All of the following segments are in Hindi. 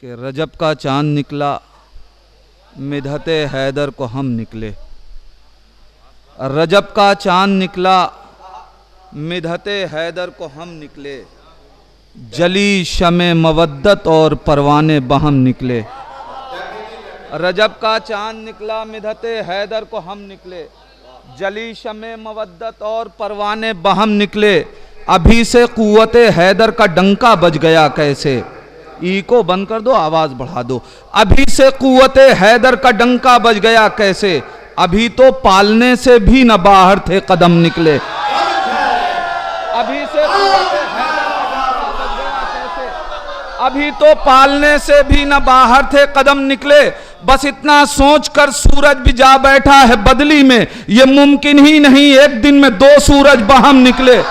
कि रजब का चांद निकला, मिधते हैदर को हम निकले। रजब का चांद निकला, मिधते हैदर को हम निकले। जली शमे मवद्दत और परवाने बहम निकले। रजब का चांद निकला, मिधते हैदर को हम निकले। जली शमे मवद्दत और परवाने बहम निकले। अभी से कुव्वते हैदर का डंका बज गया कैसे। ई को बंद कर दो, आवाज बढ़ा दो। अभी से कुव्वते हैदर का डंका बज गया कैसे। अभी तो पालने से भी न बाहर थे कदम निकले। अभी से कुव्वते हैदर का डंका बज गया कैसे। अभी तो पालने से भी न बाहर थे कदम निकले। बस इतना सोचकर सूरज भी जा बैठा है बदली में। ये मुमकिन ही नहीं एक दिन में दो सूरज बहम निकले।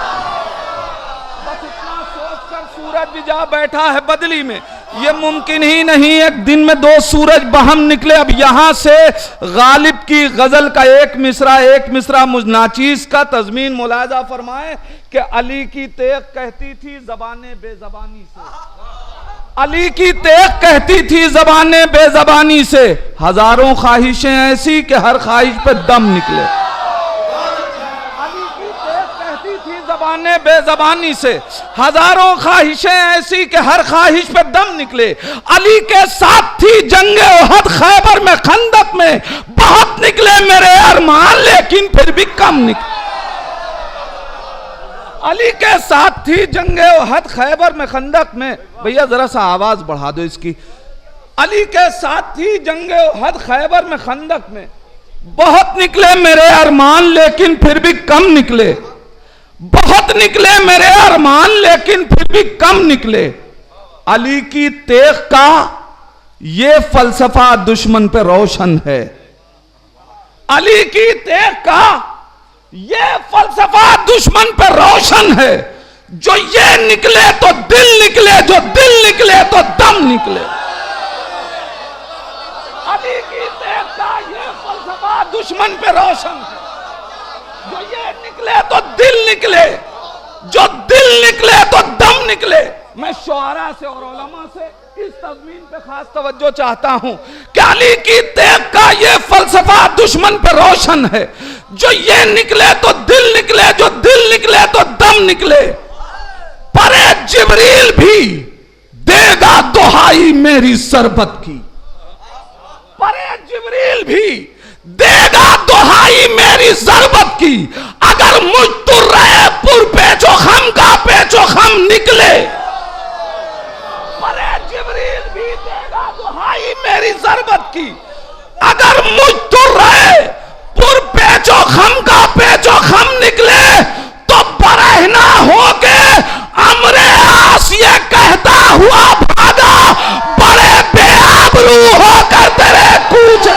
सूरज भी जा बैठा है बदली में, ये मुमकिन ही नहीं एक दिन में दो सूरज बहम निकले। अब यहां से गालिब की गजल का एक मिसरा मुजनाचीज का तज़मीन मुलाजा फरमाए कि अली की तेग कहती थी ज़बाने बेज़बानी से। अली की तेग कहती थी ज़बाने बेज़बानी से। हजारों ख्वाहिशें ऐसी कि हर ख्वाहिश पे दम निकले। ज़बाने बेज़बानी से हजारों ख्वाहिशें ऐसी कि हर ख्वाहिश पे दम निकले। अली के साथ थी जंगे ओहद खैबर में खंदक में। बहुत निकले मेरे अरमान लेकिन फिर भी कम निकले। अली के साथ थी जंगे ओहद खैबर में खंदक में। भैया जरा सा आवाज बढ़ा दो इसकी। अली के साथ थी जंगे ओहद खैबर में खंदक में। बहुत निकले मेरे अरमान लेकिन फिर भी कम निकले। बहुत निकले मेरे अरमान लेकिन फिर भी कम निकले। अली की तेग का ये फलसफा दुश्मन पे रोशन है। अली की तेग का ये फलसफा दुश्मन पे रोशन है। जो ये निकले तो दिल निकले, जो दिल निकले तो दम निकले। अली की तेग का ये फलसफा दुश्मन पे रोशन है। जो ये निकले तो दिल निकले, जो दिल निकले तो दम निकले। मैं शुआरा से और उलमा से इस तज़मीन पे खास तवज्जो चाहता हूं कि अली की तेग का ये फलसफा दुश्मन पे रोशन है। जो ये निकले तो दिल निकले, जो दिल निकले तो दम निकले। परे जिब्रील भी देगा दुहाई मेरी सरबत की। परे जिब्रील भी देगा दुहाई मेरी ज़रबत की। अगर मुझ तो रहे पुर पेचो खम का पेचो खम निकले। परे जिब्रील भी देगा दुहाई मेरी ज़रबत की। अगर मुझ तो रहे पुर पेचो खम का पेचो खम निकले। तो बरहना होके अमरे आस ये कहता हुआ भागा। बड़े बेआबरू होकर तेरे कूच।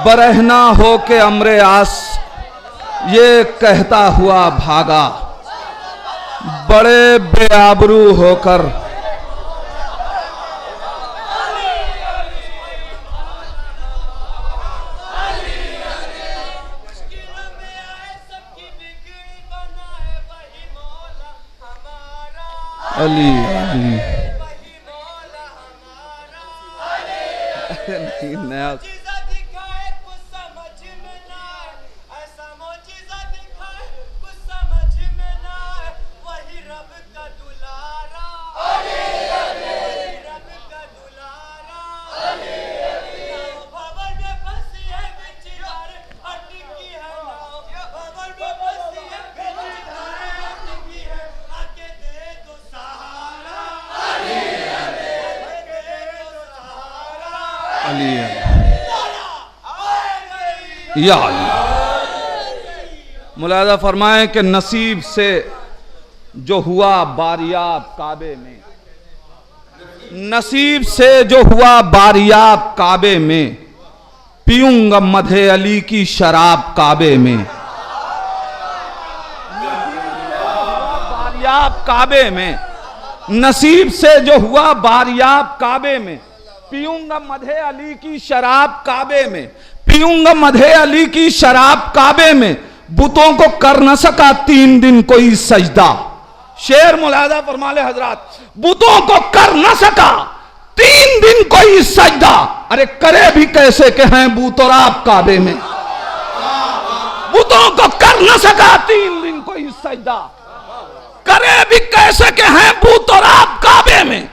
बरहना हो के अमरे आस ये कहता हुआ भागा। बड़े बेआबरू होकर अली अली नहीं नया या मुलाजा फरमाए कि नसीब से जो हुआ बारियाब काबे में। नसीब से जो हुआ बारियाब काबे में। पीऊंगा मधे अली की शराब काबे में। शराब काबे में, नसीब से जो हुआ बारियाब काबे में, पीऊंगा मधे अली की शराब काबे में, पीऊंगा मधे अली की शराब काबे में, बुतों को कर न सका 3 दिन कोई सजदा। शेर मुलाजा फरमाले हजरात, बुतों को कर न सका 3 दिन कोई सजदा। अरे करे भी कैसे के हैं बूतराब काबे में, बुतों को कर न सका 3 दिन कोई सजदा, करे भी कैसे के हैं बूतराब काबे में।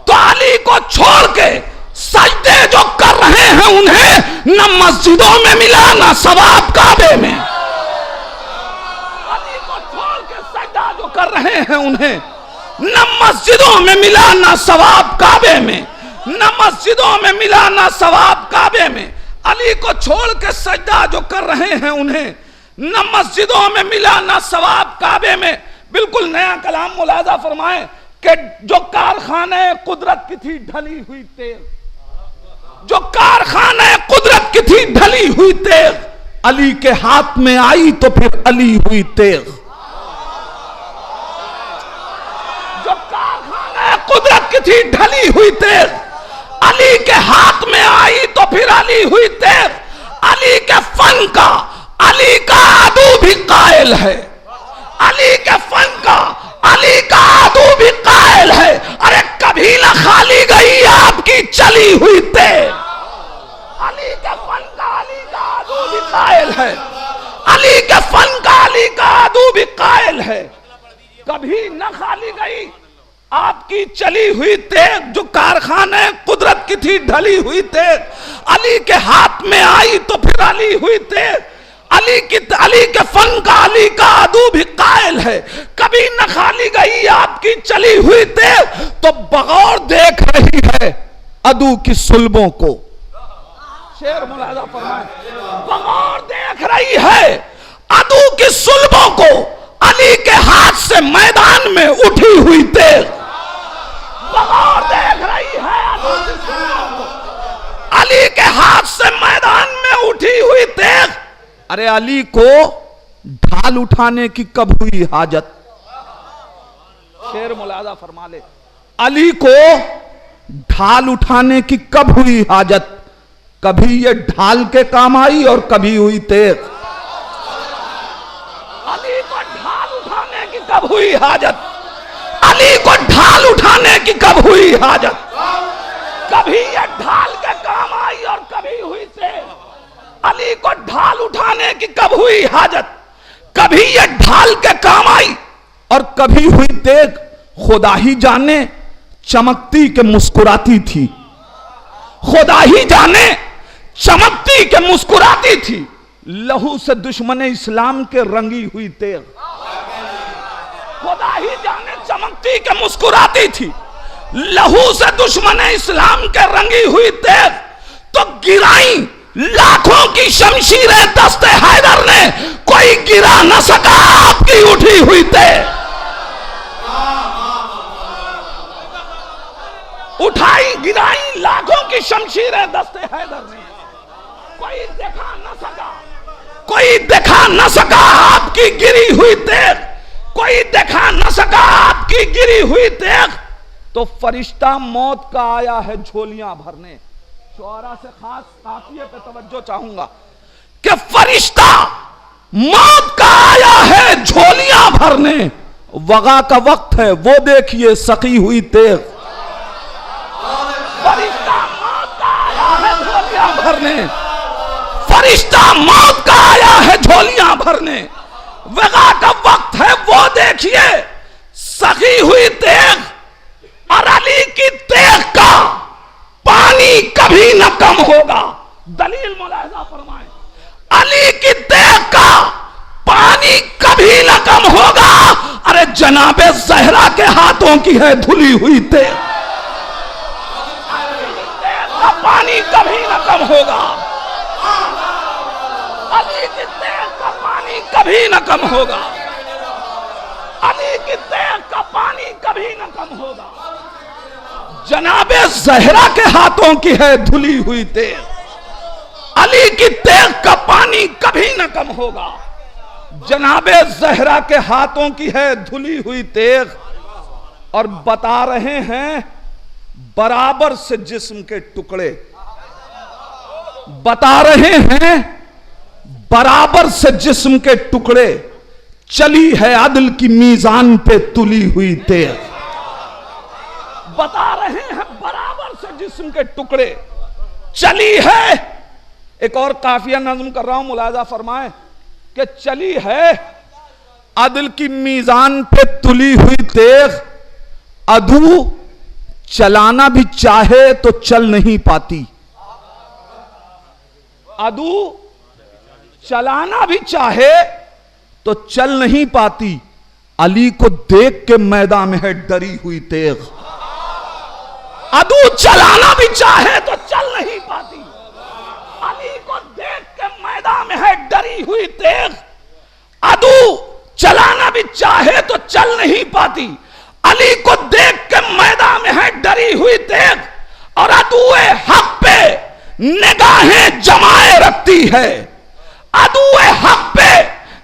तो अली को छोड़ के सजदे जो कर रहे हैं उन्हें न मस्जिदों में मिला न सवाब काबे में। अली को छोड़ के सजदा जो कर रहे हैं उन्हें न मस्जिदों में मिला न सवाब काबे में, न मस्जिदों में मिला न सवाब काबे में। अली को छोड़ के सजदा जो कर रहे हैं उन्हें न मस्जिदों में मिला न सवाब काबे में। बिल्कुल नया कलाम मुलाजा फरमाए कि जो कारखाने कुदरत की थी ढली हुई तेल, जो कारखाने कुदरत की थी ढली हुई तेल, अली के हाथ में आई तो फिर अली हुई तेल। जो कारखाने कुदरत की थी ढली हुई तेल, अली के हाथ में आई तो फिर अली हुई तेल। अली के फन का अली का आदू भी कायल है, अली के फन का अली का आदू भी कायल है। अरे कभी ना खाली गई आपकी चली हुई तेल। अली के फन का अली का आदू भी कायल है, अली के फन का अली का आदू भी कायल है। कभी न खाली गई आपकी चली हुई तेज, जो कारखाने कुदरत की थी ढली हुई तेज, अली के हाथ में आई तो फिर अली हुई तेज। अली के फन का अली का आदू भी कायल है, कभी न खाली गई आपकी चली हुई तेज। तो बगौर देख रही है अदू की सुल्बों को। शेर मुलाजा फरमाए, बगौर देख रही है अदू की सुल्बों को, अली के हाथ से मैदान में उठी हुई तेज। बगौर देख रही है अदू की सुल्बों को, अली के हाथ से मैदान में उठी हुई तेज। अरे अली को ढाल उठाने की कब हुई हाजत? शेर मुलाजा फरमा ले, अली को ढाल उठाने की कब हुई हाजत? कभी ये ढाल के काम आई और कभी हुई तेज। अली को ढाल उठाने की कब हुई हाजत? अली को ढाल उठाने की कब हुई हाजत? कभी ये ढाल के काम आई और कभी हुई तेज। अली को ढाल उठाने की कब हुई हाजत? कभी ये ढाल के काम आई और कभी हुई तेज। खुदा ही जाने चमकती के मुस्कुराती थी, खुदा ही जाने चमकती के मुस्कुराती थी, लहू से दुश्मन इस्लाम के रंगी हुई तेज। खुदा ही जाने चमकती के मुस्कुराती थी, लहू से दुश्मन इस्लाम के रंगी हुई तेज। तो गिराई लाखों की शमशीरें दस्ते हैदर ने, कोई गिरा न सका आपकी उठी हुई तेज। उठाई गिराई लाखों की शमशीरें दस्ते हैदर ने, कोई देखा न सका, कोई देखा न सका आपकी गिरी हुई तेज, कोई देखा न सका आपकी गिरी हुई तेज। तो फरिश्ता मौत का आया है झोलियां भरने। शुआरा से खास काफिये पे तवज्जो चाहूंगा कि फरिश्ता मौत का आया है झोलियां भरने। वगा का वक्त है वो देखिए सकी हुई तेज। फरिश्ता मौत का आया है झोलियां भरने, फरिश्ता मौत का आया है झोलियां भरने। वगा का वक्त है वो देखिए सकी हुई तेज। और अली की तेज का पानी कभी न कम होगा। दलील मुलाहिजा फरमाए, अली की तेज का पानी कभी न कम होगा। अरे जनाबे ज़हरा के हाथों की है धुली हुई तेज, का पानी कभी न कम होगा। अली की तेज का पानी कभी न कम होगा, अली की तेज का पानी कभी न कम होगा। जनाबे ज़हरा के हाथों की है धुली हुई तेज, अली की तेज का पानी कभी न कम होगा। जनाबे जहरा के हाथों की है धुली हुई तेग और बता रहे हैं बराबर से जिस्म के टुकड़े, बता रहे हैं बराबर से जिस्म के टुकड़े, चली है अदल की मीजान पे तुली हुई तेग। बता रहे हैं बराबर से जिस्म के टुकड़े, चली है, एक और काफिया नज्म कर रहा हूं, मुलाजा फरमाएं कि चली है अदल की मीजान पे तुली हुई तेग, अधू चलाना भी चाहे तो चल नहीं पाती, अधू चलाना भी चाहे तो चल नहीं पाती, अली को देख के मैदान में है डरी हुई तेग। अदू चलाना भी चाहे तो चल नहीं पाती, अली को देख के मैदान में है डरी हुई तेग। अदू चलाना भी चाहे तो चल नहीं पाती, अली को देख के मैदान में है डरी हुई तेग। और अदूए हक पे निगाहें जमाए रखती है, अदूए हक पे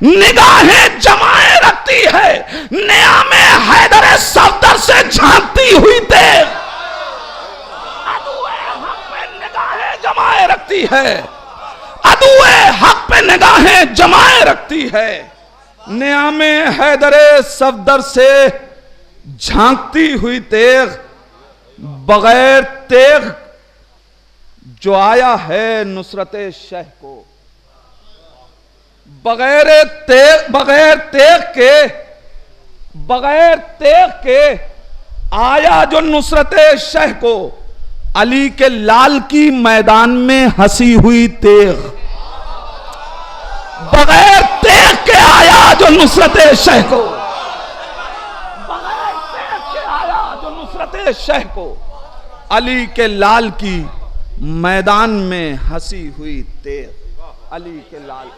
निगाहें जमाए रखती है, नियामे हैदर सफदर से झांकती हुई तेग। अदूए हक पे निगाहें जमाए रखती है, अदूए हक पे निगाहें जमाए रखती है, नियामे हैदर सफदर से झांकती हुई तेग। बगैर तेग जो आया है नुसरत शह को, बगैर तेग के आया जो नुसरत शह को, अली के लाल की मैदान में हंसी हुई तेग। बगैर तेग के आया जो नुसरत शह को, बगैर तेग के आया जो नुसरत शह को, अली के लाल की मैदान में हंसी हुई तेग। अली के लाल,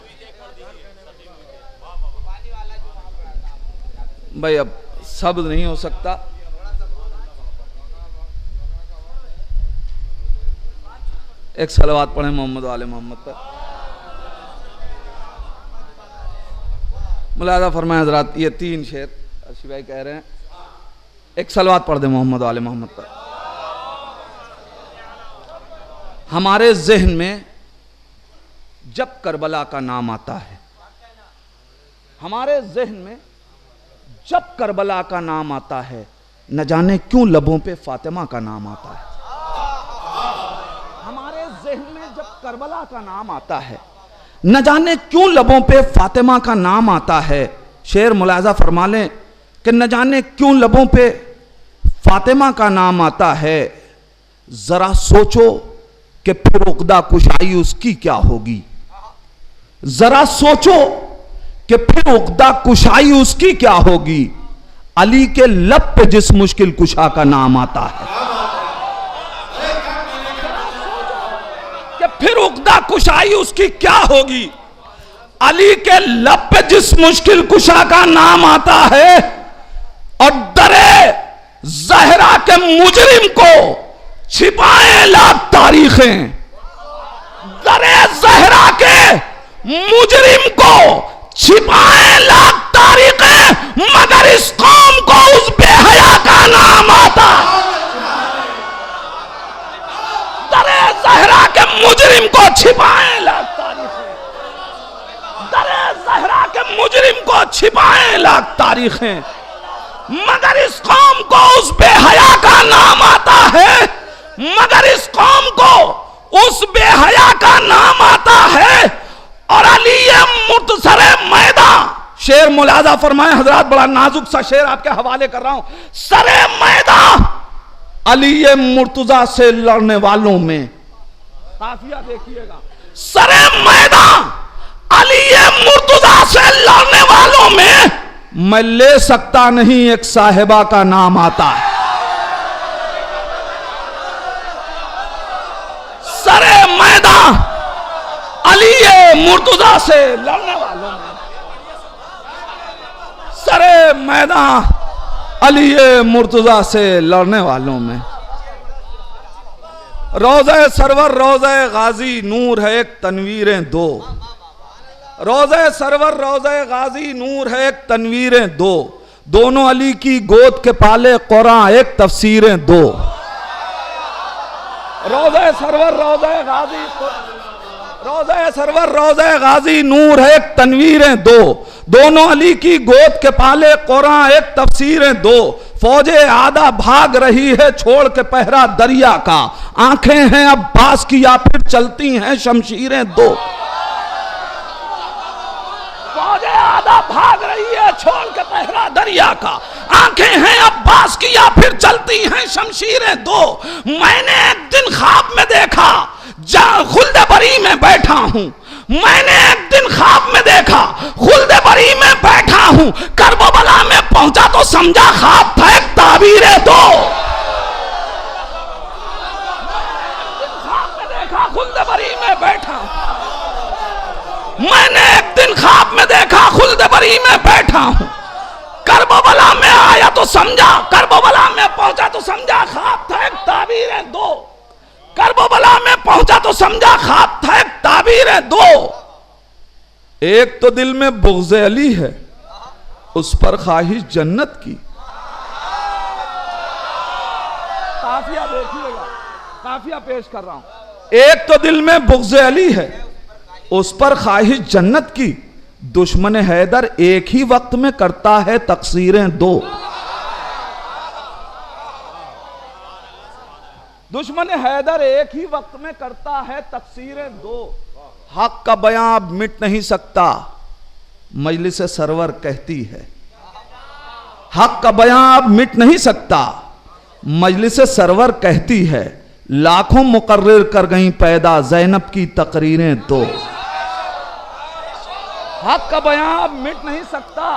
भाई अब शब्द नहीं हो सकता, एक सलवात पढ़े मोहम्मद वाले मोहम्मद पर। मुलाजा फरमाए हजरात, ये 3 शेर अर्शी भाई कह रहे हैं, एक सलवात पढ़ दे मोहम्मद वाले मोहम्मद पर। हमारे जहन में जब करबला का नाम आता है, हमारे जहन में जब करबला का नाम आता है, न जाने क्यों लबों पे फातिमा का नाम आता है। हमारे जहन में जब करबला का नाम आता है, न जाने क्यों लबों पे फातिमा का नाम आता है। शेर मुलाजा फरमा लें कि न जाने क्यों लबों पे फातिमा का नाम आता है, जरा सोचो कि फिर उक़दा कुशाई उसकी क्या होगी। जरा सोचो कि फिर उक़दा कुशाई उसकी क्या होगी। अली के लब पे जिस मुश्किल कुशा का नाम आता है, कि फिर उक़दा कुशाई उसकी क्या होगी। अली के लब पे जिस मुश्किल कुशा का नाम आता है, और दरे ज़हरा के मुजरिम को छिपाए लाख तारीखें, दरे ज़हरा के मुजरिम को छिपाए लाख तारीखें, मगर इस कौम को उस बेहया का नाम आता। दरे ज़हरा के मुजरिम को छिपाए लाख तारीखें, दरे ज़हरा के मुजरिम को छिपाए लाख तारीखें, मगर इस कौम को उस बेहया का नाम आता है, मगर इस कौम को उस बेहया का नाम आता है। और अली मुर्तसरे मैदान, शेर मुलाजा फरमाए हजरात, बड़ा नाजुक सा शेर आपके हवाले कर रहा हूं। सरे मैदान अली मुर्तजा से लड़ने वालों में, काफिया देखिएगा, सरे मैदान अली मुर्तजा से लड़ने वालों में मैं ले सकता नहीं एक साहिबा का नाम आता है। सरे मैदान अली मुर्तजा से लड़ने वालों में, सरे मैदान अली मुर्तजा से लड़ने वालों में। रोज़े सरवर रोज़े गाजी नूर है एक तनवीरें दो, रोज़े सरवर रोज़े गाजी नूर है एक तनवीरें दो, दोनों अली की गोद के पाले कुरान एक तफसीरें दो। रोज़े सरवर रोज़े गाजी, रोज़े सरवर रोज़े गाजी नूर है एक तनवीरें दो, दोनों अली की गोद के पाले कुरान एक तफसीरें दो। फौजे आदा भाग रही है छोड़ के पहरा दरिया का, आंखें हैं अब्बास की या फिर चलती हैं शमशीरें दो। फौजे आदा भाग रही है छोड़ के पहरा दरिया का, आंखें हैं अब्बास की या फिर चलती हैं शमशीरें दो। मैंने एक दिन ख्वाब में देखा जहां खुल्द बरी में बैठा हूं, मैंने एक दिन ख्वाब में देखा खुल्द बरी में बैठा हूं, करबला में पहुंचा तो समझा ख्वाब था एक ताबीरे दो। ख्वाब में देखा खुल्द बरी में बैठा, मैंने एक दिन ख्वाब में देखा खुल्द बरी में बैठा हूं, करबला में आया तो समझा, करबला में पहुंचा तो समझा ख्वाब था एक ताबीरे दो। करबला में पहुंचा तो समझा ख्वाब था एक ताबीरे दो। एक तो दिल में बुग़्ज़ अली है, उस पर ख्वाहिश जन्नत की। काफिया देखिएगा, काफिया पेश कर रहा हूं। एक तो दिल में बुग़्ज़ अली है, उस पर ख्वाहिश जन्नत की। दुश्मन हैदर एक ही वक्त में करता है तकसीरें दो। दुश्मन हैदर एक ही वक्त में करता है तकसीरें दो। हक का बयां अब मिट नहीं सकता, मजलिस सरवर कहती है। हक का बयां अब मिट नहीं सकता, मजलिस सरवर कहती है। लाखों मुकर्रिर कर गई पैदा ज़ैनब की तकरीरें दो। हक का बयां अब मिट नहीं सकता,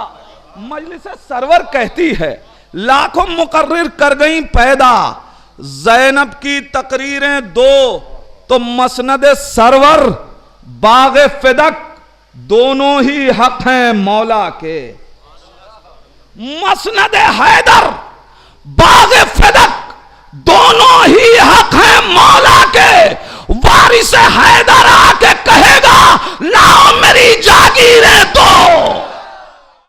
मजलिस सरवर कहती है। लाखों मुकर्रिर कर गई पैदा ज़ैनब की तकरीरें दो। तो मसनद सरवर बाग़ फिदक दोनों ही हक हैं मौला के। मसनद हैदर बाग़ फिदक दोनों ही हक हैं मौला के। वारिस हैदर आके कहेगा लाओ मेरी जागीरें दो।